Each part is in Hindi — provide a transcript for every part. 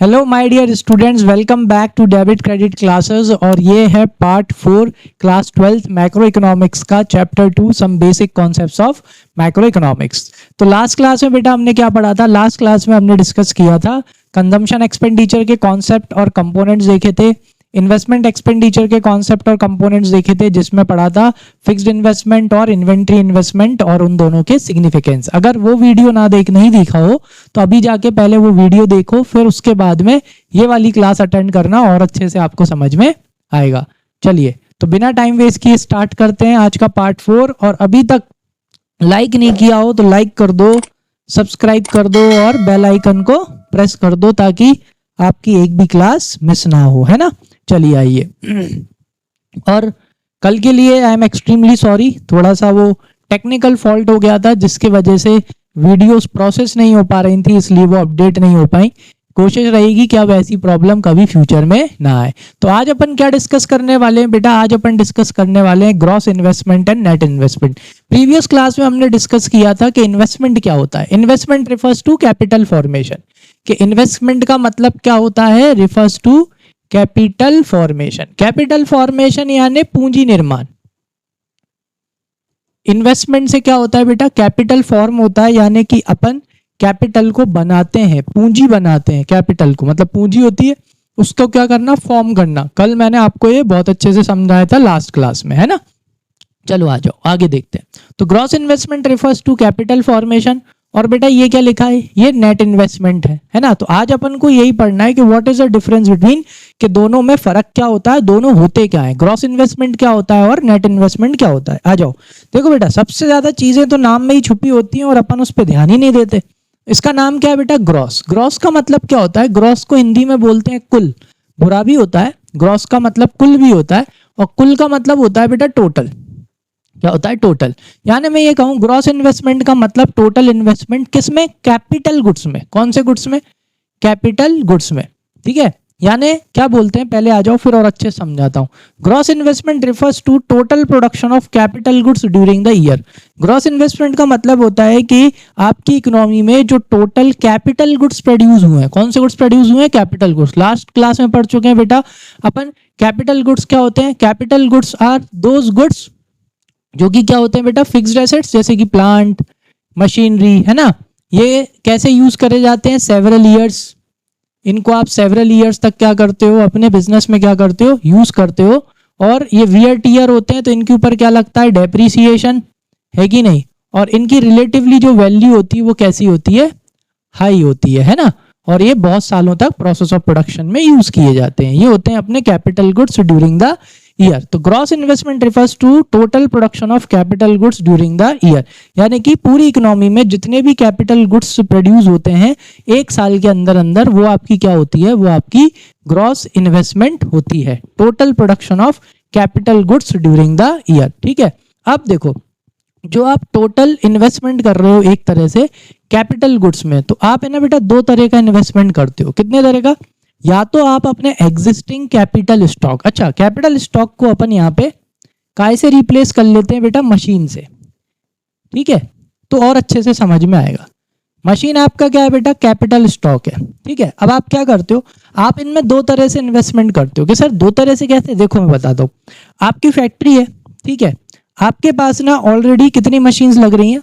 Hello my dear students, welcome back to debit credit classes. और ये है पार्ट 4 क्लास 12 मैक्रो इकोनॉमिक्स का chapter 2 some basic concepts of macro economics. तो लास्ट क्लास में बेटा हमने क्या पढ़ा था? लास्ट क्लास में हमने डिस्कस किया था कंजम्पशन एक्सपेंडिचर के कॉन्सेप्ट और कंपोनेंट्स देखे थे, इन्वेस्टमेंट एक्सपेंडिचर के कॉन्सेप्ट और कंपोनेंट्स देखे थे, जिसमें पढ़ा था फिक्स्ड इन्वेस्टमेंट और इन्वेंट्री इन्वेस्टमेंट और उन दोनों के सिग्निफिकेंस। अगर वो वीडियो नहीं देखा हो तो अभी जाके पहले वो वीडियो देखो, फिर उसके बाद में ये वाली क्लास अटेंड करना और अच्छे से आपको समझ में आएगा। चलिए, तो बिना टाइम वेस्ट किए स्टार्ट करते हैं आज का पार्ट 4। और अभी तक लाइक नहीं किया हो तो लाइक कर दो, सब्सक्राइब कर दो और बेल आइकन को प्रेस कर दो ताकि आपकी एक भी क्लास मिस ना हो, है ना। चलिए आइए। और कल के लिए आई एम एक्सट्रीमली सॉरी, थोड़ा सा वो टेक्निकल फॉल्ट हो गया था जिसकी वजह से वीडियोस प्रोसेस नहीं हो पा रही थी, इसलिए वो अपडेट नहीं हो पाई। कोशिश रहेगी कि अब ऐसी प्रॉब्लम कभी फ्यूचर में ना आए। तो आज अपन क्या डिस्कस करने वाले हैं बेटा? आज अपन डिस्कस करने वाले हैं gross investment and net investment. Previous class में हमने डिस्कस किया था कि इन्वेस्टमेंट क्या होता है। Investment refers to capital formation. कि इन्वेस्टमेंट का मतलब क्या होता है? Refers to capital formation. Capital formation यानी पूंजी निर्माण। इन्वेस्टमेंट से क्या होता है बेटा? कैपिटल फॉर्म होता है, यानी कि अपन कैपिटल को बनाते हैं, पूंजी बनाते हैं। कैपिटल को मतलब पूंजी होती है, उसको क्या करना? फॉर्म करना। कल मैंने आपको ये बहुत अच्छे से समझाया था लास्ट क्लास में, है ना। चलो आ जाओ आगे देखते हैं। तो gross investment refers to capital formation. और बेटा ये क्या लिखा है? ये नेट इन्वेस्टमेंट है ना। तो आज अपन को यही पढ़ना है कि what is the difference between, कि दोनों में फर्क क्या होता है, दोनों होते क्या है, ग्रॉस इन्वेस्टमेंट क्या होता है और नेट इन्वेस्टमेंट क्या होता है। आ जाओ। देखो बेटा, सबसे ज्यादा चीजें तो नाम में ही छुपी होती हैं और अपन उस पर ध्यान ही नहीं देते। इसका नाम क्या है बेटा? ग्रॉस। ग्रॉस का मतलब क्या होता है? ग्रॉस को हिंदी में बोलते हैं कुल। बुरा भी होता है, ग्रॉस का मतलब कुल भी होता है, और कुल का मतलब होता है बेटा टोटल। क्या होता है? टोटल। यानी मैं ये कहूं ग्रॉस इन्वेस्टमेंट का मतलब टोटल इन्वेस्टमेंट किसमें? कैपिटल गुड्स में। कौन से गुड्स में? कैपिटल गुड्स में। ठीक है, यानी क्या बोलते हैं, पहले आ जाओ फिर और अच्छे समझाता हूं। Gross investment refers to total production of capital goods during the year. Gross investment का मतलब होता है कि आपकी इकोनॉमी में जो टोटल कैपिटल गुड्स प्रोड्यूस हुए हैं। कौन से गुड्स प्रोड्यूस हुए हैं? Capital goods. लास्ट क्लास में पढ़ चुके हैं बेटा अपन। कैपिटल गुड्स क्या होते हैं? Capital goods are those goods जो कि क्या होते हैं बेटा? फिक्स्ड एसेट्स, जैसे कि प्लांट, मशीनरी, है ना। ये कैसे यूज करे जाते हैं? Several years. इनको आप सेवरल ईयर्स तक क्या करते हो? अपने बिजनेस में क्या करते हो? यूज करते हो। और ये वियर टीयर होते हैं तो इनके ऊपर क्या लगता है? डेप्रिसिएशन, है कि नहीं। और इनकी रिलेटिवली जो वैल्यू होती है वो कैसी होती है? हाई होती है ना। और ये बहुत सालों तक प्रोसेस ऑफ प्रोडक्शन में यूज किए जाते हैं। ये होते हैं अपने capital goods during the year. तो gross investment refers to total production of capital goods during the year, यानी कि पूरी इकोनॉमी में जितने भी कैपिटल गुड्स प्रोड्यूस होते हैं एक साल के अंदर अंदर, वो आपकी क्या होती है? वो आपकी ग्रॉस इन्वेस्टमेंट होती है। Total production of capital goods during the year. ठीक है, अब देखो, जो आप टोटल इन्वेस्टमेंट कर रहे हो एक तरह से कैपिटल गुड्स में, तो आप है ना बेटा दो तरह का इन्वेस्टमेंट करते हो। कितने तरह का? या तो आप अपने एग्जिस्टिंग कैपिटल स्टॉक, अच्छा कैपिटल स्टॉक को अपन यहाँ पे काय से रिप्लेस कर लेते हैं बेटा? मशीन से। ठीक है, तो और अच्छे से समझ में आएगा। मशीन आपका क्या है बेटा? कैपिटल स्टॉक है। ठीक है, अब आप क्या करते हो? आप इनमें दो तरह से इन्वेस्टमेंट करते हो। कि सर दो तरह से कैसे? देखो मैं बताता हूँ। आपकी फैक्ट्री है, ठीक है, आपके पास ना ऑलरेडी कितनी मशीन्स लग रही हैं?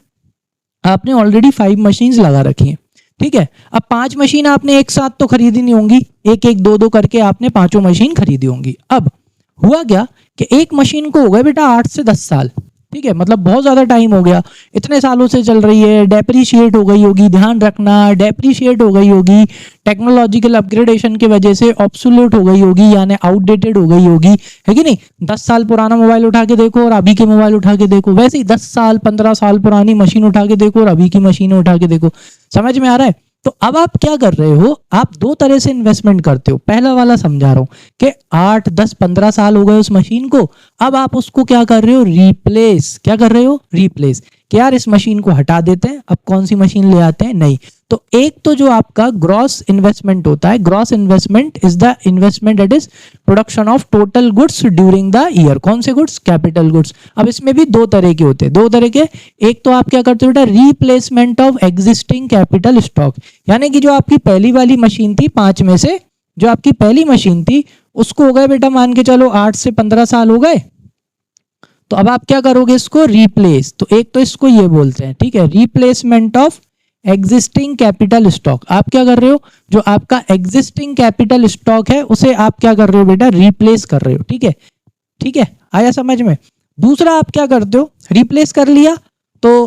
आपने ऑलरेडी 5 मशीन्स लगा रखी हैं। ठीक है, अब 5 मशीन आपने एक साथ तो खरीदी नहीं होंगी, एक एक दो दो करके आपने पांचों मशीन खरीदी होंगी। अब हुआ क्या कि एक मशीन को हो गए बेटा 8 से 10 साल। ठीक है, मतलब बहुत ज्यादा टाइम हो गया, इतने सालों से चल रही है, डेप्रीशिएट हो गई होगी, ध्यान रखना डेप्रीशिएट हो गई होगी, टेक्नोलॉजिकल अपग्रेडेशन की वजह से ऑब्सोल्यूट हो गई होगी, यानी आउटडेटेड हो गई होगी, है कि नहीं। 10 साल पुराना मोबाइल उठा के देखो और अभी के मोबाइल उठा के देखो, वैसे ही 10 साल 15 साल पुरानी मशीन उठा के देखो और अभी की मशीनें उठा के देखो। समझ में आ रहा है? तो अब आप क्या कर रहे हो? आप दो तरह से इन्वेस्टमेंट करते हो। पहला वाला समझा रहा हूं कि 8 10 15 साल हो गए उस मशीन को, अब आप उसको क्या कर रहे हो? रिप्लेस। क्या कर रहे हो? रिप्लेस। कि यार इस मशीन को हटा देते हैं, अब कौन सी मशीन ले आते हैं? नहीं। तो एक तो जो आपका ग्रॉस इन्वेस्टमेंट होता है, gross investment is the investment that is production of total goods during the year. कौन से गुड्स? Capital goods. अब इसमें भी दो तरह के होते हैं, दो तरह के। एक तो आप क्या करते हो बेटा, replacement of existing capital stock, यानी कि जो आपकी पहली वाली मशीन थी, 5 में से जो आपकी पहली मशीन थी उसको हो गए बेटा मान के चलो 8 से 15 साल हो गए, तो अब आप क्या करोगे, इसको रिप्लेस। तो एक तो इसको ये बोलते हैं, ठीक है, replacement of existing capital stock. आप क्या कर रहे हो, जो आपका एग्जिस्टिंग कैपिटल स्टॉक है उसे आप क्या कर रहे हो बेटा, रिप्लेस कर रहे हो। ठीक है, ठीक है, आया समझ में। दूसरा आप क्या करते हो, रिप्लेस कर लिया तो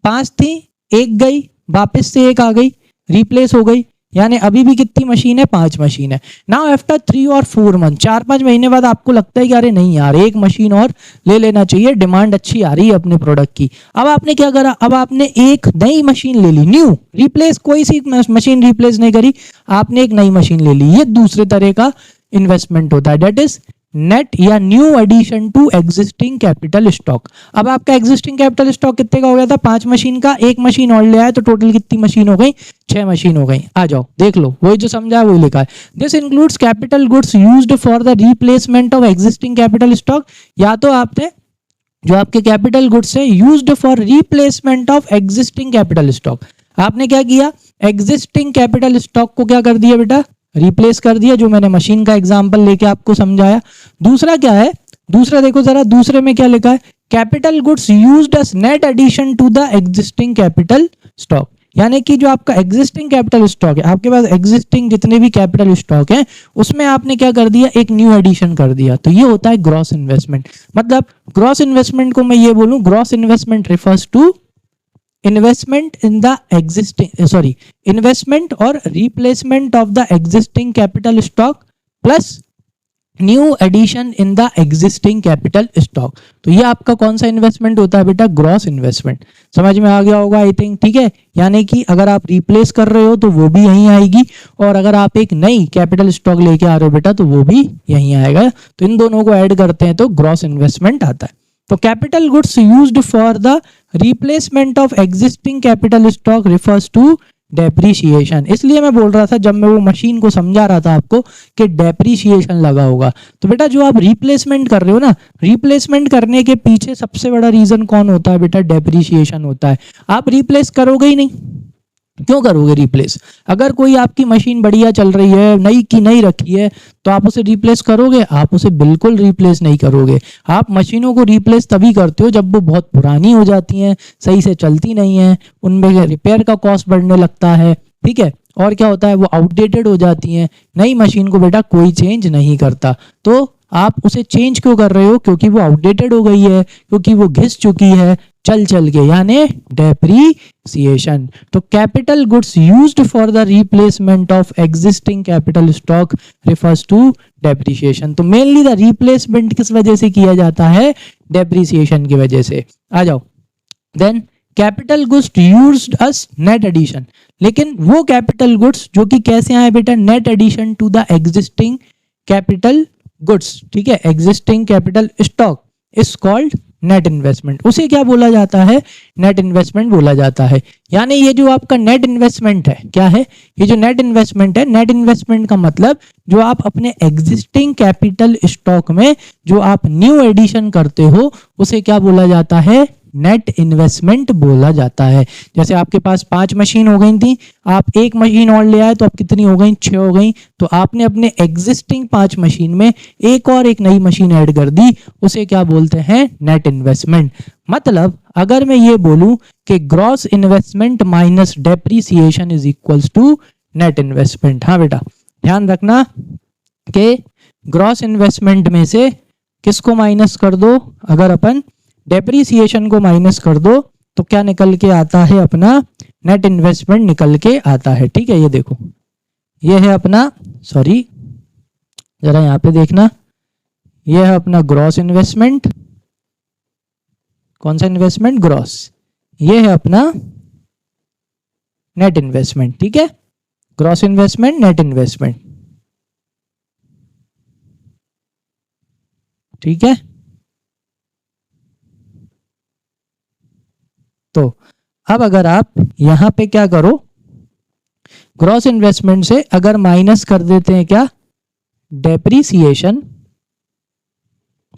5 थी, एक गई, वापस से एक आ गई, रिप्लेस हो गई, यानी अभी भी कितनी मशीन है, 5 मशीन है। नाउ आफ्टर 3 और 4 मंथ, 4-5 महीने बाद आपको लगता है कि अरे नहीं यार, एक मशीन और ले लेना चाहिए, डिमांड अच्छी आ रही है अपने प्रोडक्ट की। अब आपने क्या करा, अब आपने एक नई मशीन ले ली, न्यू, रिप्लेस कोई सी मशीन रिप्लेस नहीं करी, आपने एक नई मशीन ले ली। ये दूसरे तरह का इन्वेस्टमेंट होता है, दैट इज नेट या new addition to existing capital stock. अब आपका एग्जिस्टिंग कैपिटल स्टॉक कितने का हो गया था, 5 मशीन का, एक मशीन और ले आए तो टोटल कितनी मशीन हो गई, 6 मशीन हो गई। आ जाओ देख लो, वही जो समझा है वही लिखा है। This includes capital goods used for the replacement of existing capital stock. या तो आपने जो आपके कैपिटल गुड्स है used for replacement of existing capital stock, आपने क्या किया, एग्जिस्टिंग कैपिटल स्टॉक को क्या कर दिया बेटा, रिप्लेस कर दिया, जो मैंने मशीन का एग्जांपल लेके आपको समझाया। दूसरा क्या है, दूसरा देखो जरा, दूसरे में क्या लिखा है, capital goods used as net addition to the existing capital stock, यानी कि जो आपका एग्जिस्टिंग कैपिटल स्टॉक है, आपके पास एग्जिस्टिंग जितने भी कैपिटल स्टॉक है उसमें आपने क्या कर दिया, एक न्यू एडिशन कर दिया, तो ये होता है ग्रॉस इन्वेस्टमेंट। मतलब ग्रॉस इन्वेस्टमेंट को मैं ये बोलूं, gross investment refers to investment in the existing investment और replacement of the existing capital stock plus new addition in the existing capital stock. तो ये आपका कौन सा इन्वेस्टमेंट होता है बेटा, ग्रॉस इन्वेस्टमेंट। समझ में आ गया होगा आई थिंक, ठीक है। यानी कि अगर आप रिप्लेस कर रहे हो तो वो भी यहीं आएगी, और अगर आप एक नई कैपिटल स्टॉक लेके आ रहे हो बेटा तो वो भी यहीं आएगा। तो इन दोनों को ऐड करते हैं तो ग्रॉस इन्वेस्टमेंट आता है। तो capital goods used for the replacement of existing capital stock refers to depreciation. इसलिए मैं बोल रहा था जब मैं वो मशीन को समझा रहा था आपको कि डेप्रीशिएशन लगा होगा। तो बेटा जो आप रिप्लेसमेंट कर रहे हो ना, रिप्लेसमेंट करने के पीछे सबसे बड़ा रीजन कौन होता है बेटा, डेप्रीशिएशन होता है। आप रिप्लेस करोगे ही नहीं, क्यों करोगे रिप्लेस? अगर कोई आपकी मशीन बढ़िया चल रही है, नई की नई रखी है, तो आप उसे रिप्लेस करोगे? आप उसे बिल्कुल रिप्लेस नहीं करोगे। आप मशीनों को रिप्लेस तभी करते हो जब वो बहुत पुरानी हो जाती हैं, सही से चलती नहीं है, उनमें रिपेयर का कॉस्ट बढ़ने लगता है, ठीक है। और क्या होता है, वो आउटडेटेड हो जाती हैं। नई मशीन को बेटा कोई चेंज नहीं करता, तो आप उसे चेंज क्यों कर रहे हो? क्योंकि वो आउटडेटेड हो गई है, क्योंकि वो घिस चुकी है चल चल के, यानी डेप्रीसिएशन। तो capital goods used for the replacement of existing capital stock refers to depreciation. तो मेनली द रिप्लेसमेंट किस वजह से किया जाता है? डेप्रीसिएशन की वजह से। आ जाओ then capital goods used as net addition. लेकिन वो कैपिटल गुड्स जो कि कैसे आए बेटा, net addition to the existing capital goods, ठीक है, existing capital stock is called net investment. उसे क्या बोला जाता है? नेट इन्वेस्टमेंट बोला जाता है। यानी ये जो आपका नेट इन्वेस्टमेंट है, क्या है ये जो नेट इन्वेस्टमेंट है? नेट इन्वेस्टमेंट का मतलब जो आप अपने एग्जिस्टिंग कैपिटल स्टॉक में जो आप न्यू एडिशन करते हो उसे क्या बोला जाता है? नेट इन्वेस्टमेंट बोला जाता है। जैसे आपके पास 5 मशीन हो गई थी, आप एक मशीन और ले आए तो अब कितनी हो गई? 6 हो गई। तो आपने अपने एग्जिस्टिंग 5 मशीन में एक और एक नई मशीन ऐड कर दी, उसे क्या बोलते हैं? Net investment. मतलब अगर मैं ये बोलूं कि gross investment minus depreciation is equals to net investment. हाँ बेटा ध्यान रखना कि ग्रॉस इन्वेस्टमेंट में से किसको माइनस कर दो? अगर अपन डेप्रीसिएशन को माइनस कर दो तो क्या निकल के आता है? अपना नेट इन्वेस्टमेंट निकल के आता है। ठीक है, ये देखो, ये है अपना, सॉरी जरा यहां पे देखना, ये है अपना ग्रॉस इन्वेस्टमेंट। कौन सा इन्वेस्टमेंट? ग्रॉस। ये है अपना नेट इन्वेस्टमेंट, ठीक है, ग्रॉस इन्वेस्टमेंट, नेट इन्वेस्टमेंट, ठीक है। तो अब अगर आप यहां पे क्या करो, ग्रॉस इन्वेस्टमेंट से अगर माइनस कर देते हैं क्या, डेप्रीसिएशन,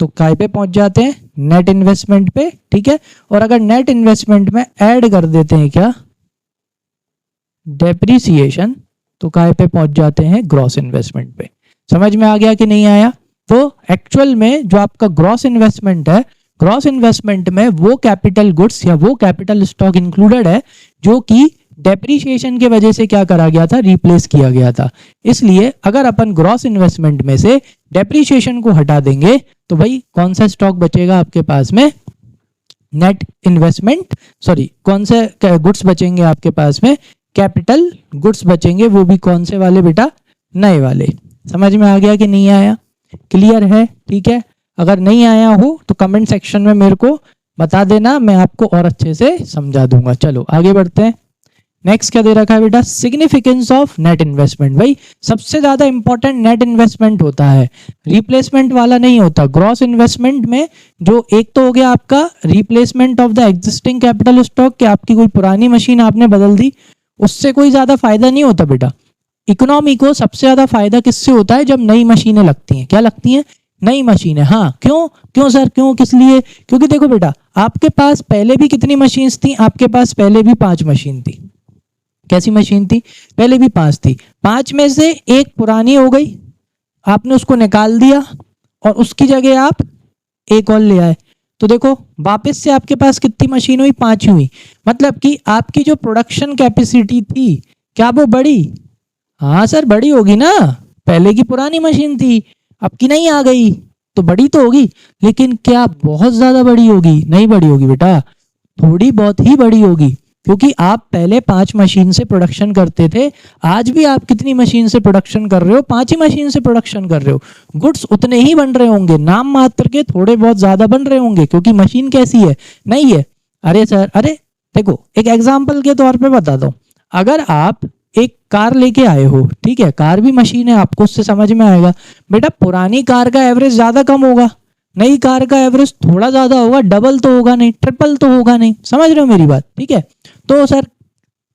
तो काय पे पहुंच जाते हैं, नेट इन्वेस्टमेंट पे, ठीक है। और अगर नेट इन्वेस्टमेंट में ऐड कर देते हैं क्या, डेप्रीसिएशन, तो काय पे पहुंच जाते हैं, ग्रॉस इन्वेस्टमेंट पे। समझ में आ गया कि नहीं आया? तो एक्चुअल में जो आपका ग्रॉस इन्वेस्टमेंट है, ग्रॉस इन्वेस्टमेंट में वो कैपिटल गुड्स या वो कैपिटल स्टॉक इंक्लूडेड है जो कि डेप्रीशिएशन के वजह से क्या करा गया था, रिप्लेस किया गया था। इसलिए अगर अपन ग्रॉस इन्वेस्टमेंट में से डेप्रीशिएशन को हटा देंगे तो भाई कौन सा स्टॉक बचेगा आपके पास में, नेट इन्वेस्टमेंट, सॉरी कौन से गुड्स बचेंगे आपके पास में, कैपिटल गुड्स बचेंगे, वो भी कौन से वाले बेटा, नए वाले। समझ में आ गया कि नहीं आया? क्लियर है? ठीक है। अगर नहीं आया हो तो कमेंट सेक्शन में मेरे को बता देना, मैं आपको और अच्छे से समझा दूंगा। चलो आगे बढ़ते हैं। नेक्स्ट क्या दे रखा है बेटा, सिग्निफिकेंस ऑफ नेट इन्वेस्टमेंट। भाई सबसे ज्यादा इंपॉर्टेंट नेट इन्वेस्टमेंट होता है, रिप्लेसमेंट वाला नहीं होता। ग्रॉस इन्वेस्टमेंट में जो एक तो हो गया आपका replacement of the existing capital stock, कि आपकी कोई पुरानी मशीन आपने बदल दी, उससे कोई ज्यादा फायदा नहीं होता बेटा। इकोनॉमी को सबसे ज्यादा फायदा किससे होता है, जब नई मशीनें लगती हैं। क्या लगती हैं, नई मशीनें। हाँ क्यों, क्यों सर, क्यों, किस लिए? क्योंकि देखो बेटा, आपके पास पहले भी कितनी मशीन थी, आपके पास पहले भी 5 मशीन थी। कैसी मशीन थी, पहले भी 5 थी। 5 में से एक पुरानी हो गई, आपने उसको निकाल दिया और उसकी जगह आप एक और ले आए, तो देखो वापस से आपके पास कितनी मशीन हुई, 5 हुई। मतलब कि आपकी जो प्रोडक्शन कैपेसिटी थी, क्या वो बड़ी? हाँ सर बड़ी होगी ना, पहले की पुरानी मशीन थी, अब की नहीं आ गई, तो बड़ी तो होगी, लेकिन क्या बहुत ज्यादा बड़ी होगी? नहीं बड़ी होगी बेटा, थोड़ी बहुत ही बड़ी होगी। क्योंकि आप पहले 5 मशीन से प्रोडक्शन करते थे, आज भी आप कितनी मशीन से प्रोडक्शन कर रहे हो, 5 ही मशीन से प्रोडक्शन कर रहे हो। गुड्स उतने ही बन रहे होंगे, नाम मात्र के थोड़े बहुत ज्यादा बन रहे होंगे, क्योंकि मशीन कैसी है, नहीं है। अरे सर, अरे देखो एक एग्जाम्पल के तौर पे बताता हूँ, अगर आप एक कार लेके आए हो, ठीक है, कार भी मशीन है, आपको उससे समझ में आएगा बेटा, पुरानी कार का एवरेज ज्यादा कम होगा, नई कार का एवरेज थोड़ा ज्यादा होगा, डबल तो होगा नहीं, ट्रिपल तो होगा नहीं। समझ रहे हो मेरी बात? ठीक है। तो सर,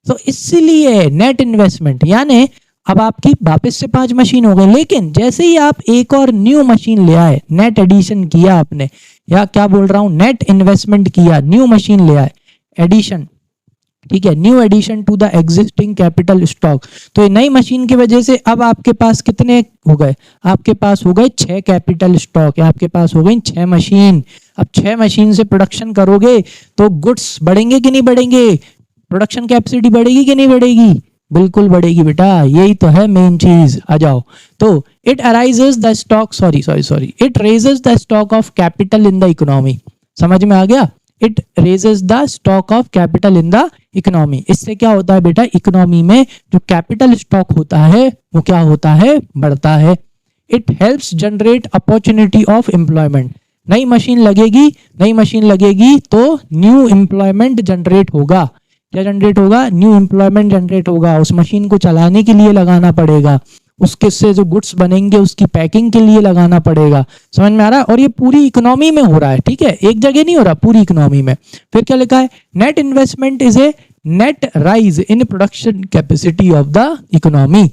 तो इसीलिए नेट इन्वेस्टमेंट, यानी अब आपकी वापस से 5 मशीन हो गई, लेकिन जैसे ही आप एक और न्यू मशीन ले आए, नेट एडिशन किया आपने, या क्या बोल रहा हूं, नेट इन्वेस्टमेंट किया, न्यू मशीन ले आए, एडिशन, ठीक है, new addition to the existing capital stock. तो ये नई मशीन की वजह से अब आपके पास कितने हो गए, आपके पास हो गए 6 कैपिटल स्टॉक, आपके पास हो गई 6 मशीन। अब 6 मशीन से प्रोडक्शन करोगे तो गुड्स बढ़ेंगे कि नहीं बढ़ेंगे, प्रोडक्शन कैपेसिटी बढ़ेगी कि नहीं बढ़ेगी? बिल्कुल बढ़ेगी बेटा, यही तो है मेन चीज। आ जाओ। तो it arises the stock, sorry it raises the stock of capital in the economy. समझ में आ गया? It raises the stock of capital in the economy. इससे क्या होता है बेटा, इकोनॉमी में जो कैपिटल स्टॉक होता है वो क्या होता है, बढ़ता है। It helps generate opportunity of employment. नई मशीन लगेगी तो न्यू एम्प्लॉयमेंट जनरेट होगा। क्या जनरेट होगा? न्यू एम्प्लॉयमेंट जनरेट होगा। उस मशीन को चलाने के लिए लगाना पड़ेगा, उसके से जो गुड्स बनेंगे उसकी पैकिंग के लिए लगाना पड़ेगा। समझ में आ रहा है? और ये पूरी इकोनॉमी में हो रहा है, ठीक है, एक जगह नहीं हो रहा, पूरी इकोनॉमी में। फिर क्या लिखा है, net investment is a net rise in production capacity of the economy.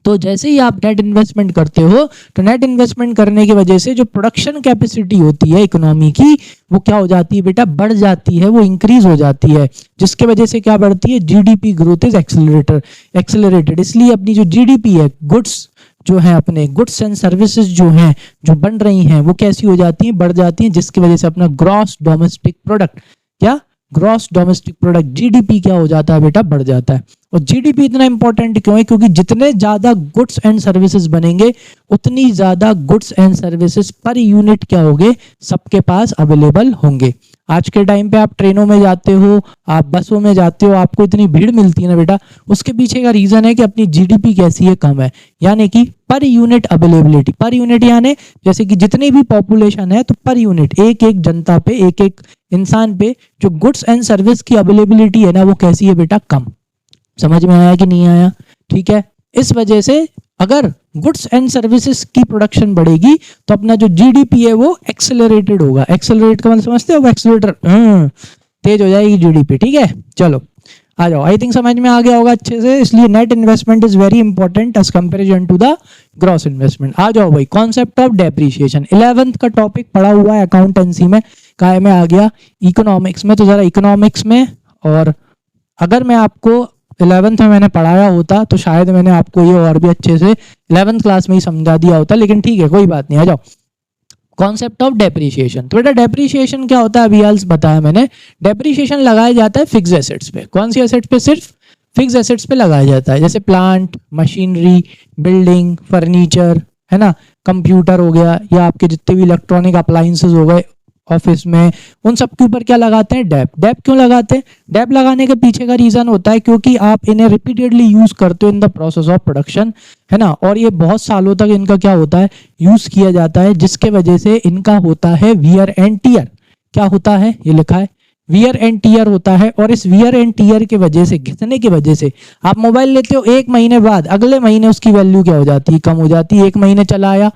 तो जैसे ही आप नेट इन्वेस्टमेंट करते हो, तो नेट इन्वेस्टमेंट करने की वजह से जो प्रोडक्शन कैपेसिटी होती है इकोनॉमी की, वो क्या हो जाती है बेटा, बढ़ जाती है, वो इंक्रीज हो जाती है, जिसके वजह से क्या बढ़ती है, जीडीपी ग्रोथ इज एक्सेलरेटेड। इसलिए अपनी जो जीडीपी है, गुड्स जो है, अपने गुड्स एंड सर्विसेज जो हैं, जो बन रही हैं, वो कैसी हो जाती हैं, बढ़ जाती हैं, जिसकी वजह से अपना ग्रॉस डोमेस्टिक प्रोडक्ट, क्या ग्रॉस डोमेस्टिक प्रोडक्ट, जीडीपी क्या हो जाता है बेटा, बढ़ जाता है। और जीडीपी इतना इंपॉर्टेंट क्यों है, क्योंकि जितने ज्यादा गुड्स एंड सर्विसेज बनेंगे, उतनी ज्यादा goods and services per unit क्या होंगे, सबके पास अवेलेबल होंगे। आज के टाइम पे आप ट्रेनों में जाते हो, आप बसों में जाते हो, आपको इतनी भीड़ मिलती है ना बेटा, उसके पीछे का रीजन है कि अपनी जीडीपी कैसी है, कम है, यानी कि per unit availability. Per unit यानी जैसे कि जितनी भी पॉपुलेशन है, तो पर यूनिट, एक एक जनता पे, एक एक इंसान पे जो गुड्स एंड सर्विस की अवेलेबिलिटी है ना, वो कैसी है बेटा, कम। समझ में आया कि नहीं आया? ठीक है। इस वजह से अगर गुड्स एंड सर्विसेज की प्रोडक्शन बढ़ेगी तो अपना जो जीडीपी है वो एक्सेलरेटेड होगा। एक्सेलरेट का मतलब समझते हो, एक्सेलरेटर तेज हो जाएगी जीडीपी। ठीक है, चलो आ जाओ, आई थिंक समझ में आ गया होगा अच्छे से। इसलिए net investment is very important as comparison to the gross investment. आ जाओ भाई, कॉन्सेप्ट ऑफ डेप्रिसिएशन 11th का टॉपिक पढ़ा हुआ है अकाउंटेंसी में, काय में आ गया इकोनॉमिक्स में। तो जरा इकोनॉमिक्स में, और अगर मैं आपको 11th में मैंने पढ़ाया होता तो शायद मैंने आपको ये और भी अच्छे से 11th क्लास में ही समझा दिया होता, लेकिन ठीक है कोई बात नहीं। आ जाओ, कॉन्सेप्ट ऑफ डेप्रिसिएशन। तो बेटा डेप्रिसिएशन क्या होता है अभी हाल बताया मैंने। डेप्रिसिएशन लगाया जाता है फिक्स एसेट्स पे। कौन सी एसेट्स पे? सिर्फ फिक्स एसेट्स पे लगाया जाता है, जैसे प्लांट, मशीनरी, बिल्डिंग, फर्नीचर, है ना, कंप्यूटर हो गया, या आपके जितने भी इलेक्ट्रॉनिक अप्लायंसेस हो गए ऑफिस में, उन सब के ऊपर क्या लगाते हैं? डेप। डेप क्यों लगाते हैं? डेप लगाने के पीछे का रीजन होता है क्योंकि आप इन्हें रिपीटेडली यूज करते हो in the process of production, है ना, और ये बहुत सालों तक इनका क्या होता है? यूज किया जाता है, जिसके वजह से इनका होता है वियर एंड टियर। क्या होता है? ये लिखा है वियर एंड टियर होता है। और इस वियर एंड टियर के वजह से, घिसने की वजह से, आप मोबाइल लेते हो, 1 महीने बाद अगले महीने उसकी वैल्यू क्या हो जाती है? कम हो जाती है। 1 महीने चलाया,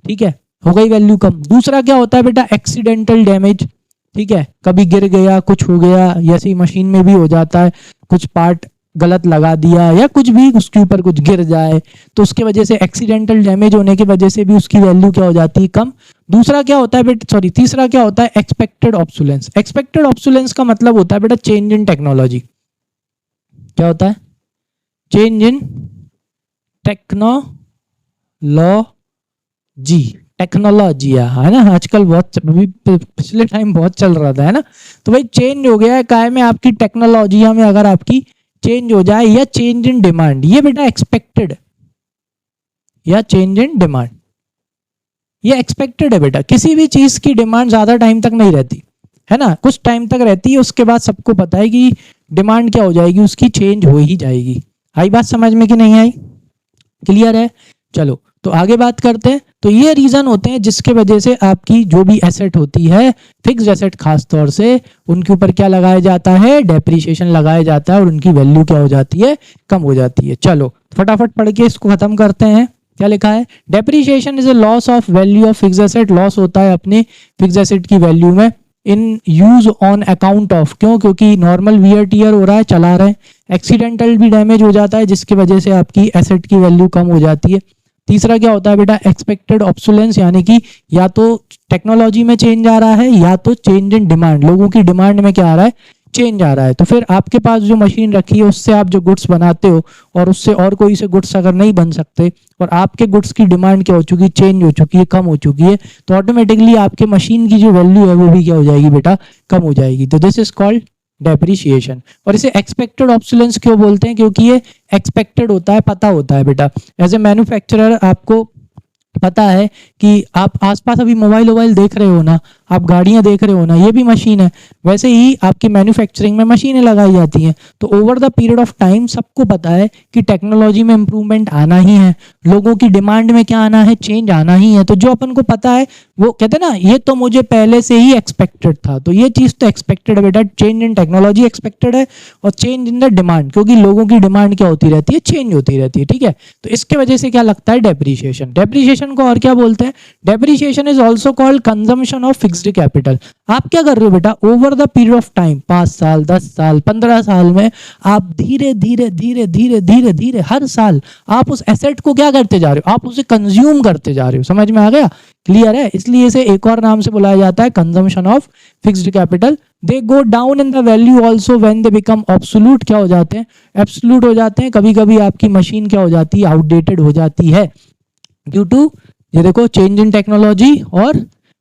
ठीक है, हो गई वैल्यू कम। दूसरा क्या होता है बेटा? एक्सीडेंटल डैमेज, ठीक है, कभी गिर गया, कुछ हो गया, ऐसी मशीन में भी हो जाता है, कुछ पार्ट गलत लगा दिया या कुछ भी उसके ऊपर कुछ गिर जाए, तो उसके वजह से एक्सीडेंटल डैमेज होने की वजह से भी उसकी वैल्यू क्या हो जाती है? कम। दूसरा क्या होता है बेटा? सॉरी, तीसरा क्या होता है? Expected obsolescence. एक्सपेक्टेड ऑब्सोलेंस का मतलब होता है बेटा चेंज इन टेक्नोलॉजी। क्या होता है? Change in technology. टेक्नोलॉजी है ना, आजकल बहुत, पिछले टाइम बहुत चल रहा था, है ना। तो भाई चेंज हो गया है काय में? आपकी टेक्नोलॉजी में अगर आपकी चेंज हो जाए, या चेंज इन डिमांड, ये बेटा एक्सपेक्टेड, या चेंज इन डिमांड, ये एक्सपेक्टेड है बेटा। किसी भी चीज की डिमांड ज्यादा टाइम तक नहीं रहती, है ना, कुछ टाइम तक रहती है, उसके बाद सबको पता है कि डिमांड क्या हो जाएगी? उसकी चेंज हो ही जाएगी। आई बात समझ में कि नहीं आई? क्लियर है? चलो तो आगे बात करते हैं। तो ये रीजन होते हैं जिसके वजह से आपकी जो भी एसेट होती है, फिक्स्ड एसेट खास तौर से, उनके ऊपर क्या लगाया जाता है? डेप्रिसिएशन लगाया जाता है, और उनकी वैल्यू क्या हो जाती है? कम हो जाती है। चलो फटाफट पढ़ के इसको खत्म करते हैं। क्या लिखा है? Depreciation is a loss of value of fixed asset. Loss होता है अपने फिक्स्ड एसेट की वैल्यू में in use on account of, क्यों? क्योंकि नॉर्मल वियर टियर हो रहा है, चला रहे हैं, एक्सीडेंटल भी डैमेज हो जाता है, जिसकी वजह से आपकी एसेट की वैल्यू कम हो जाती है। तीसरा क्या होता है बेटा? एक्सपेक्टेड ऑब्सोलेंस, यानी कि या तो टेक्नोलॉजी में चेंज आ रहा है, या तो चेंज इन डिमांड, लोगों की डिमांड में क्या आ रहा है? चेंज आ रहा है। तो फिर आपके पास जो मशीन रखी है उससे आप जो गुड्स बनाते हो, और उससे और कोई से गुड्स अगर नहीं बन सकते, और आपके गुड्स की डिमांड क्या हो चुकी है? चेंज हो चुकी है, कम हो चुकी है, तो ऑटोमेटिकली आपके मशीन की जो वैल्यू है वो भी क्या हो जाएगी बेटा? कम हो जाएगी। तो दिस इज कॉल्ड डेप्रिसिएशन। और इसे एक्सपेक्टेड ऑब्सोलेंस क्यों बोलते हैं? क्योंकि ये एक्सपेक्टेड होता है, पता होता है बेटा। एज ए मैन्युफैक्चरर आपको पता है कि आप आसपास अभी मोबाइल देख रहे हो ना, आप गाड़ियां देख रहे हो ना, ये भी मशीन है। वैसे ही आपकी मैन्युफैक्चरिंग में मशीनें लगाई जाती हैं। तो over the period of time सबको पता है कि टेक्नोलॉजी में इंप्रूवमेंट आना ही है, लोगों की डिमांड में क्या आना है? चेंज आना ही है। तो जो अपन को पता है वो कहते हैं ना, ये तो मुझे पहले से ही एक्सपेक्टेड था। तो ये चीज तो एक्सपेक्टेड है बेटा, चेंज इन टेक्नोलॉजी एक्सपेक्टेड है, और चेंज इन द डिमांड, क्योंकि लोगों की डिमांड क्या होती रहती है? चेंज होती रहती है, ठीक है। तो इसके वजह से क्या लगता है? डेप्रिसिएशन। डेप्रिसिएशन को और क्या बोलते हैं? Depreciation is also called consumption of fixed capital. आप क्या कर रहे हो बेटा? Over the period of time, 5 साल, 10 साल, 15 साल में आप धीरे धीरे धीरे धीरे धीरे धीरे हर साल आप उस एसेट को क्या करते जा रहे हो? आप उसे कंज्यूम करते जा रहे हो। समझ में आ गया? क्लियर है? इसलिए इसे एक और नाम से बुलाया जाता है consumption of fixed capital. They go down in the value also when they become absolute. क्या हो जाते हैं? एब्सोल्यूट हो जाते हैं। कभी कभी आपकी मशीन क्या हो जाती है? आउटडेटेड हो जाती है, ड्यू टू, ये देखो, चेंज इन टेक्नोलॉजी और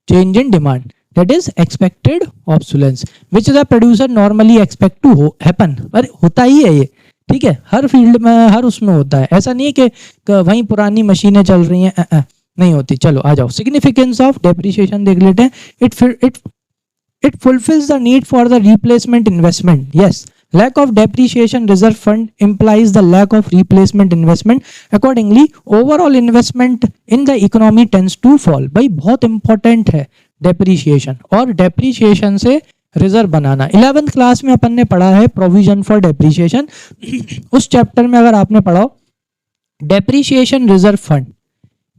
change in demand, that is expected obsolescence, which the producer normally expect to happen. अरे होता ही है ये, ठीक है, हर फील्ड में, हर उसमें होता है। ऐसा नहीं है कि वहीं पुरानी मशीनें चल रही हैं, नहीं होती। चलो आ जाओ, सिग्निफिकेंस ऑफ डेप्रिसिएशन देख लेते हैं। It fulfils the need for the replacement investment. Yes, lack of depreciation reserve fund implies the lack of replacement investment. Accordingly, overall investment in the economy tends to fall. भाई बहुत इंपॉर्टेंट है डेप्रिसिएशन, और डेप्रिसिएशन से रिजर्व बनाना। 11th क्लास में अपन ने पढ़ा है प्रोविजन फॉर डेप्रिसिएशन। उस चैप्टर में अगर आपने पढ़ा डेप्रिसिएशन रिजर्व फंड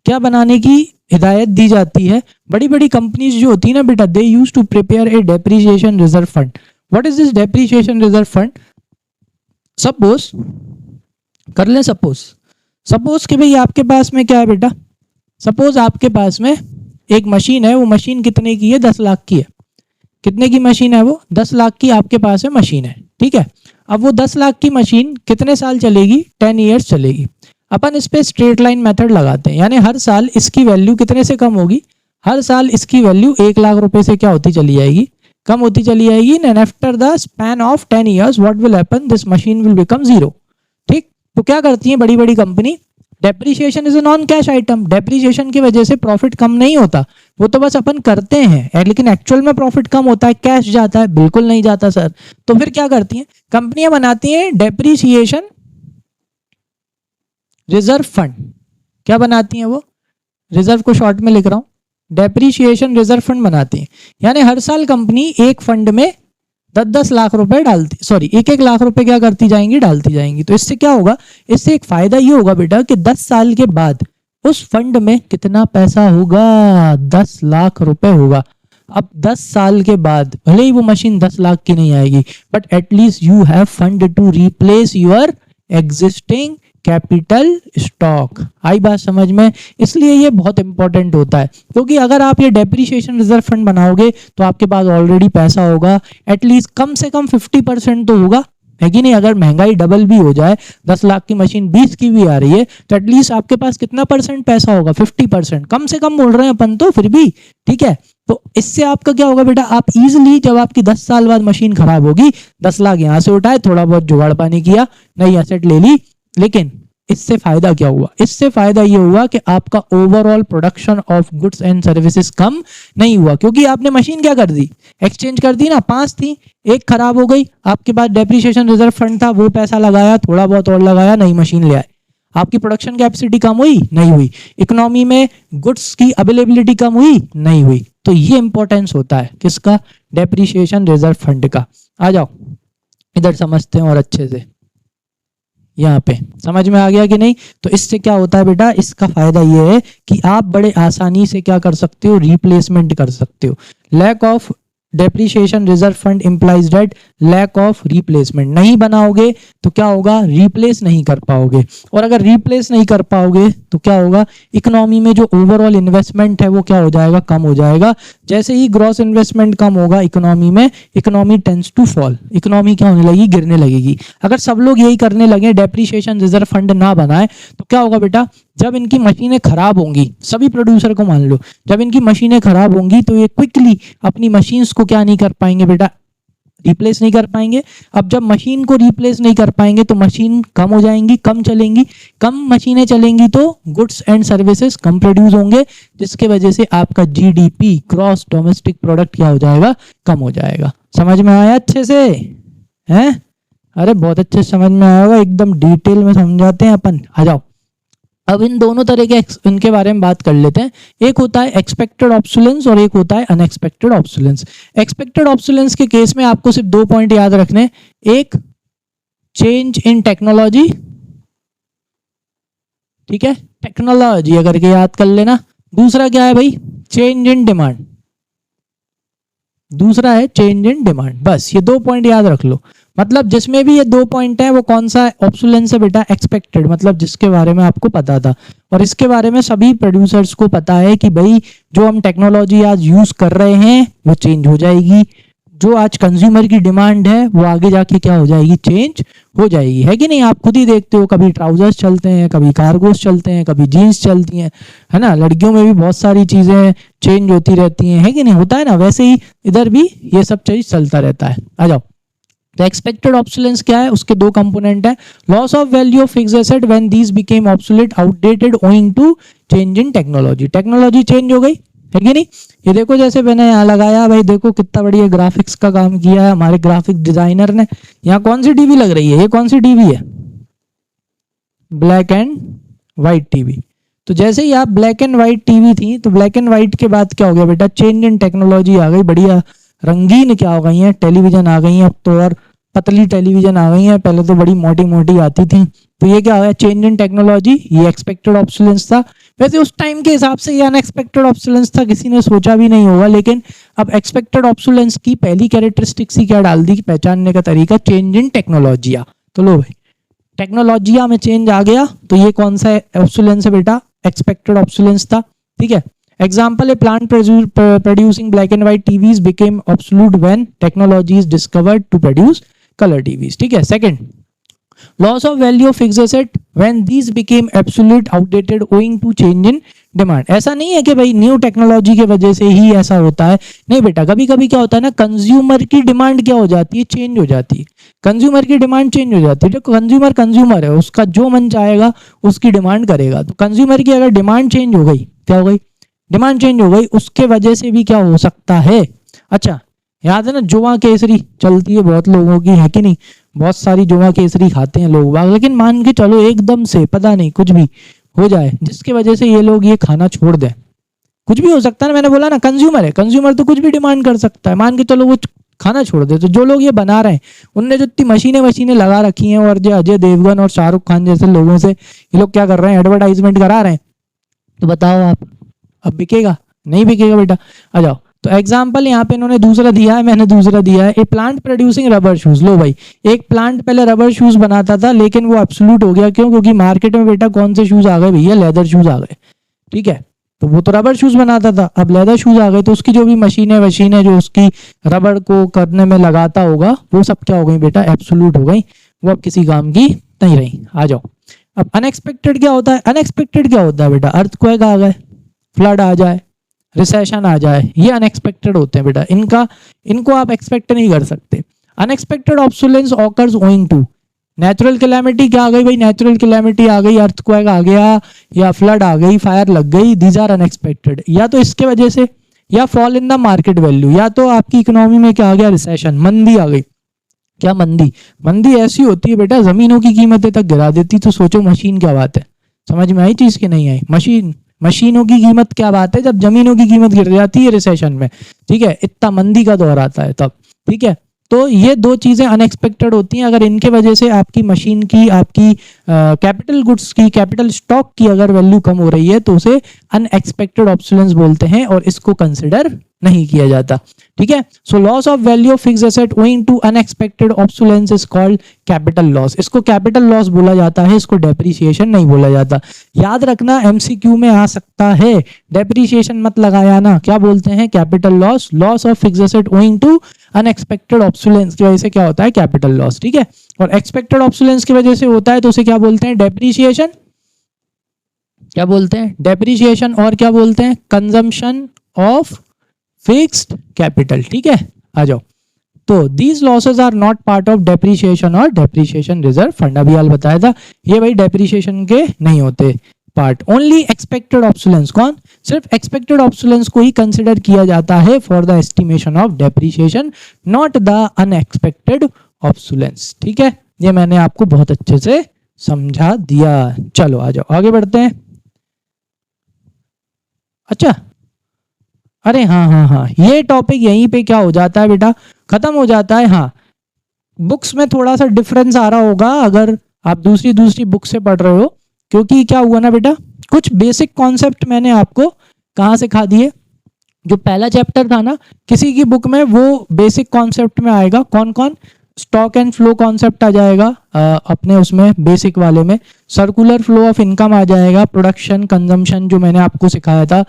क्या बनाने की हिदायत दी जाती है। बड़ी बड़ी कंपनीज जो होती है ना बेटा, they use to prepare a depreciation reserve fund. What is this depreciation reserve fund? Suppose कर लें, सपोज कि भाई आपके पास में क्या है बेटा, सपोज आपके पास में एक मशीन है, वो मशीन कितने की है, 10 लाख की है। कितने की मशीन है वो, 10 लाख की आपके पास है मशीन है, ठीक है। अब वो 10 लाख की मशीन कितने साल चलेगी, 10 ईयर्स चलेगी। अपन इस पे स्ट्रेट लाइन मेथड लगाते हैं, यानी हर साल इसकी वैल्यू कितने से कम होगी, हर साल इसकी वैल्यू 1 लाख रुपए से क्या होती चली जाएगी, कम होती चली जाएगी। And after the span of 10 years what will happen, this machine will become zero. ठीक, तो क्या करती है बड़ी बड़ी company, depreciation is a non cash item, depreciation की वजह से प्रॉफिट कम नहीं होता, वो तो बस अपन करते हैं, लेकिन एक्चुअल में प्रॉफिट कम होता है, कैश जाता है, बिल्कुल नहीं जाता सर। तो फिर क्या करती हैं कंपनियां, बनाती हैं डेप्रीशिएशन रिजर्व फंड। क्या बनाती हैं वो, रिजर्व को शॉर्ट में लिख रहा हूं, डेप्रीशिएशन रिजर्व फंड बनाती हैं। यानी हर साल कंपनी एक फंड में 10-10 लाख रुपए डालती, सॉरी 1-1 लाख रुपए क्या करती जाएंगी, डालती जाएंगी। तो इससे क्या होगा, इससे एक फायदा ये होगा बेटा कि 10 साल के बाद उस फंड में कितना पैसा होगा, 10 लाख रुपए होगा। अब 10 साल के बाद भले ही वो मशीन 10 लाख की नहीं आएगी, but at least you have fund to replace your existing capital stock. आई बात समझ में, इसलिए ये बहुत इंपॉर्टेंट होता है, क्योंकि अगर आप ये डेप्रीशिएशन रिजर्व फंड बनाओगे तो आपके पास ऑलरेडी पैसा होगा, एटलीस्ट कम से कम 50% तो होगा, है कि नहीं। अगर महंगाई डबल भी हो जाए, 10 लाख की मशीन 20 की भी आ रही है, तो एटलीस्ट आपके पास कितना परसेंट पैसा होगा, 50%, कम से कम बोल रहे हैं अपन तो, फिर भी ठीक है। तो इससे आपका क्या होगा बेटा, आप इजीली जब आपकी 10 साल बाद मशीन खराब होगी, 10 लाख यहां से उठाए, थोड़ा बहुत जुगाड़ पानी किया, नई एसेट ले ली, लेकिन इससे फायदा क्या हुआ, इससे फायदा ये हुआ कि आपका overall production of goods and services कम नहीं हुआ, क्योंकि आपने मशीन क्या कर दी, एक्सचेंज कर दी ना। 5 थी, एक खराब हो गई, आपके पास डेप्रीशिएशन रिजर्व फंड था, वो पैसा लगाया, थोड़ा बहुत और लगाया, नई मशीन ले आए। आपकी प्रोडक्शन कैपेसिटी कम हुई, नहीं हुई। इकोनॉमी में गुड्स की अवेलेबिलिटी कम हुई, नहीं हुई। तो ये इंपॉर्टेंस होता है किसका, डेप्रीशिएशन रिजर्व फंड का। आ जाओ इधर समझते हैं और अच्छे से, यहाँ पे समझ में आ गया कि नहीं। तो इससे क्या होता है बेटा, इसका फायदा ये है कि आप बड़े आसानी से क्या कर सकते हो, रिप्लेसमेंट कर सकते हो। Lack of depreciation reserve fund implies that lack of replacement. नहीं बनाओगे तो क्या होगा, रिप्लेस नहीं कर पाओगे, और अगर रिप्लेस नहीं कर पाओगे तो क्या होगा, इकोनॉमी में जो ओवरऑल इन्वेस्टमेंट है वो क्या हो जाएगा, कम हो जाएगा। जैसे ही ग्रॉस इन्वेस्टमेंट कम होगा इकोनॉमी में, economy tends to fall, economy क्या होने लगेगी, गिरने लगेगी। अगर सब लोग यही करने लगे, डेप्रीशिएशन रिजर्व फंड ना बनाए, तो क्या होगा बेटा, जब इनकी मशीनें खराब होंगी, सभी प्रोड्यूसर को मान लो, जब इनकी मशीनें खराब होंगी तो ये क्विकली अपनी मशीन्स को क्या नहीं कर पाएंगे बेटा, रिप्लेस नहीं कर पाएंगे। अब जब मशीन को रिप्लेस नहीं कर पाएंगे तो मशीन कम हो जाएंगी, कम चलेंगी, कम मशीनें चलेंगी तो goods and services come produce होंगे, जिसके वजह से आपका जीडीपी, ग्रॉस डोमेस्टिक प्रोडक्ट क्या हो जाएगा, कम हो जाएगा। समझ में आया अच्छे से, हैं? अरे बहुत अच्छे समझ में आया होगा, एकदम डिटेल में समझाते हैं अपन। आ जाओ अब इन दोनों तरह के इनके बारे में बात कर लेते हैं। एक होता है एक्सपेक्टेड ऑब्सोलेंस और एक होता है अनएक्सपेक्टेड ऑब्सोलेंस। एक्सपेक्टेड ऑब्सोलेंस के केस में आपको सिर्फ 2 पॉइंट याद रखने, एक चेंज इन टेक्नोलॉजी, ठीक है, टेक्नोलॉजी अगर के याद कर लेना। दूसरा क्या है भाई, चेंज इन डिमांड, दूसरा है चेंज इन डिमांड। बस ये 2 पॉइंट याद रख लो। मतलब जिसमें भी ये 2 पॉइंट है वो कौन सा ऑब्सोलेंस है बेटा, एक्सपेक्टेड, मतलब जिसके बारे में आपको पता था, और इसके बारे में सभी प्रोड्यूसर्स को पता है कि भाई जो हम टेक्नोलॉजी आज यूज कर रहे हैं वो चेंज हो जाएगी, जो आज कंज्यूमर की डिमांड है वो आगे जाके क्या हो जाएगी, चेंज हो जाएगी, है कि नहीं। आप खुद ही देखते हो, कभी ट्राउजर्स चलते हैं, कभी कार्गोस चलते हैं, कभी जीन्स चलती हैं, है ना। लड़कियों में भी बहुत सारी चीजें चेंज होती रहती हैं, है कि नहीं, होता है ना। वैसे ही इधर भी ये सब चीज चलता रहता है। आ जाओ, तो एक्सपेक्टेड ऑब्सोलेंस क्या है, उसके 2 कंपोनेंट है, loss of value of fixed asset when these became obsolete, outdated owing to change in technology. Technology change हो गई, है कि नहीं। ये देखो जैसे मैंने यहाँ लगाया भाई, देखो कितना बढ़िया ग्राफिक्स का काम किया है हमारे ग्राफिक डिजाइनर ने। यहाँ कौन सी टीवी लग रही है, ये कौन सी टीवी है, ब्लैक एंड व्हाइट टीवी। तो जैसे ही आप ब्लैक एंड व्हाइट टीवी थी, तो ब्लैक एंड व्हाइट के बाद क्या हो गया बेटा, चेंज इन टेक्नोलॉजी आ गई, बढ़िया रंगीन क्या हो गई है, टेलीविजन आ गई है। अब तो और पतली टेलीविजन आ गई है, पहले तो बड़ी मोटी मोटी आती थी। तो ये क्या हो गया, चेंज इन टेक्नोलॉजी, ये एक्सपेक्टेड ऑब्सोलेंस था। वैसे उस टाइम के हिसाब से ये अनएक्सपेक्टेड ऑब्सोलेंस था, किसी ने सोचा भी नहीं होगा। लेकिन अब एक्सपेक्टेड ऑब्सोलेंस की पहली कैरेक्टरिस्टिक्स ही क्या डाल दी, पहचानने का तरीका चेंज इन टेक्नोलॉजी। तो लो भाई टेक्नोलॉजिया में चेंज आ गया, तो ये कौन सा ऑब्सोलेंस है बेटा, एक्सपेक्टेड ऑब्सोलेंस था। ठीक है, एग्जाम्पल है plant producing black and white TVs became obsolete when technology is discovered to produce colour TVs. ठीक है, second loss of value of fixed asset when these became absolute outdated owing to change in demand. ऐसा नहीं है कि भाई न्यू टेक्नोलॉजी की वजह से ही ऐसा होता है, नहीं बेटा, कभी कभी क्या होता है ना, कंज्यूमर की डिमांड क्या हो जाती है, चेंज हो जाती है। कंज्यूमर की डिमांड चेंज हो जाती है, तो कंज्यूमर है, उसका जो मन चाहेगा उसकी डिमांड करेगा। तो कंज्यूमर की अगर डिमांड चेंज हो गई, क्या हो गई, डिमांड चेंज हो गई, उसके वजह से भी क्या हो सकता है। अच्छा याद है ना, जुआ केसरी चलती है बहुत लोगों की, है कि नहीं, बहुत सारी जुआ केसरी खाते हैं लोग बाग, लेकिन मान के चलो एकदम से पता नहीं कुछ भी हो जाए जिसकी वजह से ये लोग ये खाना छोड़ दें, कुछ भी हो सकता है ना। मैंने बोला ना कंज्यूमर है, कंज्यूमर तो कुछ भी डिमांड कर सकता है, मान के चलो वो खाना छोड़ दे। तो जो लोग ये बना रहे हैं उनने जो इतनी मशीनें लगा रखी हैं, और जो अजय देवगन और शाहरुख खान जैसे लोगों से ये लोग क्या कर रहे हैं, एडवर्टाइजमेंट करा रहे हैं, तो बताओ आप अब बिकेगा, नहीं बिकेगा बेटा। आ जाओ, तो एग्जाम्पल यहाँ पे इन्होंने दूसरा दिया है, मैंने दूसरा दिया है, ए प्लांट प्रोड्यूसिंग रबर शूज। लो भाई, एक प्लांट पहले रबर शूज बनाता था, लेकिन वो एब्सोल्यूट हो गया, क्यों, क्योंकि मार्केट में बेटा कौन से शूज आ गए भैया, लेदर शूज आ गए। ठीक है, तो वो तो रबर शूज बनाता था, अब लेदर शूज आ गए, तो उसकी जो भी मशीनें जो उसकी रबर को करने में लगाता होगा वो सब क्या हो गई बेटा, एब्सोल्यूट हो गई, वो अब किसी काम की नहीं रही। आ जाओ, अब अनएक्सपेक्टेड क्या होता है, अनएक्सपेक्टेड क्या होता है बेटा, अर्थक्वेक आ गए, फ्लड आ जाए, रिसेशन आ जाए, ये अनएक्सपेक्टेड होते हैं बेटा, इनको आप एक्सपेक्ट नहीं कर सकते। Unexpected obsolescence occurs owing to natural calamity, क्या आ गई भाई, नेचुरल कैलेमिटी आ गई, अर्थक्वेक आ गया, या फ्लड आ गई, फायर लग गई, दीज आर अनएक्सपेक्टेड, या तो इसके वजह से, या fall in the market value, या तो आपकी इकोनॉमी में क्या आ गया, रिसेशन, मंदी आ गई। क्या मंदी, मंदी ऐसी होती है बेटा जमीनों की कीमतें तक गिरा देती। तो सोचो मशीन क्या बात है, समझ में आई चीज की नहीं आई, मशीनों की कीमत क्या बात है, जब जमीनों की कीमत गिर जाती है रिसेशन में। ठीक है, इतना मंदी का दौर आता है तब। ठीक है, तो ये दो चीजें अनएक्सपेक्टेड होती हैं, अगर इनके वजह से आपकी मशीन की, आपकी कैपिटल गुड्स की, कैपिटल स्टॉक की अगर वैल्यू कम हो रही है तो उसे अनएक्सपेक्टेड ऑब्सोलेंस बोलते हैं, और इसको कंसिडर नहीं किया जाता। ठीक है, so loss of value of fixed asset owing to unexpected obsolescence is called capital loss. इसको कैपिटल लॉस बोला जाता है, इसको डेप्रिसिएशन नहीं बोला जाता। याद रखना, एमसीक्यू में आ सकता है, डेप्रिसिएशन मत लगाया ना, क्या बोलते हैं, capital loss. Loss of fixed asset owing to unexpected obsolescence की वजह से क्या होता है, कैपिटल लॉस। ठीक है, और एक्सपेक्टेड ऑब्सोलेंस की वजह से होता है तो उसे क्या बोलते हैं, डेप्रिसिएशन, क्या बोलते हैं, डेप्रिसिएशन, और क्या बोलते हैं, कंजम्पशन ऑफ फिक्स्ड कैपिटल। ठीक है, आ जाओ, तो these losses are not part of depreciation और डेप्रिसिएशन रिजर्व फंड। अभी हाल बताया था, ये भाई डेप्रिसिएशन के नहीं होते पार्ट। ओनली एक्सपेक्टेड ऑब्सोलेंस, कौन, सिर्फ एक्सपेक्टेड ऑब्सोलेंस को ही कंसिडर किया जाता है for the estimation of depreciation, not the unexpected obsolescence. ठीक है, ये मैंने आपको बहुत अच्छे से समझा दिया। चलो आ जाओ, आगे बढ़ते हैं। अच्छा, अरे हाँ, ये टॉपिक यहीं पे क्या हो जाता है बेटा, खत्म हो जाता है। हाँ, बुक्स में थोड़ा सा डिफरेंस आ रहा होगा अगर आप दूसरी बुक से पढ़ रहे हो, क्योंकि क्या हुआ ना बेटा, कुछ बेसिक कॉन्सेप्ट मैंने आपको कहाँ सिखा दिए, जो पहला चैप्टर था ना किसी की बुक में, वो बेसिक कॉन्सेप्ट में आएगा। कौन कौन, स्टॉक एंड फ्लो कॉन्सेप्ट आ जाएगा अपने उसमें बेसिक वाले में, सर्कुलर फ्लो ऑफ इनकम आ जाएगा, प्रोडक्शन कंजम्पशन जो मैंने आपको सिखाया था,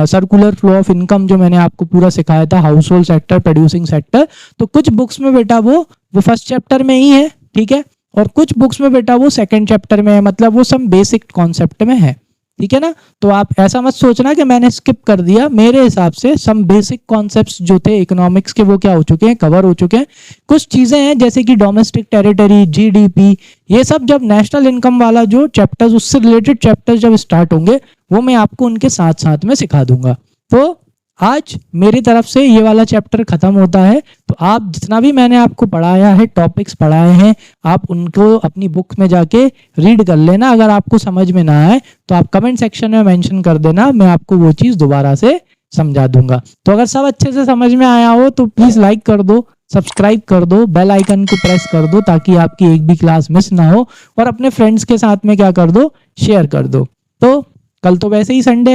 सर्कुलर फ्लो ऑफ इनकम जो मैंने आपको पूरा सिखाया था, house hold sector, producing sector. तो कुछ बुक्स में बेटा वो फर्स्ट चैप्टर में ही है, ठीक है, और कुछ बुक्स में बेटा वो सेकंड चैप्टर में है, मतलब वो सब बेसिक कॉन्सेप्ट में है। ठीक है ना, तो आप ऐसा मत सोचना कि मैंने स्किप कर दिया, मेरे हिसाब से सम बेसिक कॉन्सेप्ट्स जो थे इकोनॉमिक्स के वो क्या हो चुके हैं, कवर हो चुके हैं। कुछ चीजें हैं जैसे कि डोमेस्टिक टेरिटरी, जीडीपी, ये सब जब नेशनल इनकम वाला जो चैप्टर्स, उससे रिलेटेड चैप्टर्स जब स्टार्ट होंगे वो मैं आपको उनके साथ साथ में सिखा दूंगा। तो आज मेरी तरफ से ये वाला चैप्टर खत्म होता है। तो आप जितना भी मैंने आपको पढ़ाया है, टॉपिक्स पढ़ाए हैं, आप उनको अपनी बुक में जाके रीड कर लेना। अगर आपको समझ में ना आए तो आप कमेंट सेक्शन में मेंशन कर देना, मैं आपको वो चीज़ दोबारा से समझा दूंगा। तो अगर सब अच्छे से समझ में आया हो तो प्लीज़ लाइक कर दो, सब्सक्राइब कर दो, बेल आइकन को प्रेस कर दो ताकि आपकी एक भी क्लास मिस ना हो, और अपने फ्रेंड्स के साथ में क्या कर दो, शेयर कर दो। तो कल तो वैसे ही संडे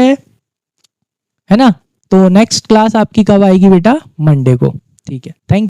है ना, तो नेक्स्ट क्लास आपकी कब आएगी बेटा, मंडे को। ठीक है, थैंक यू।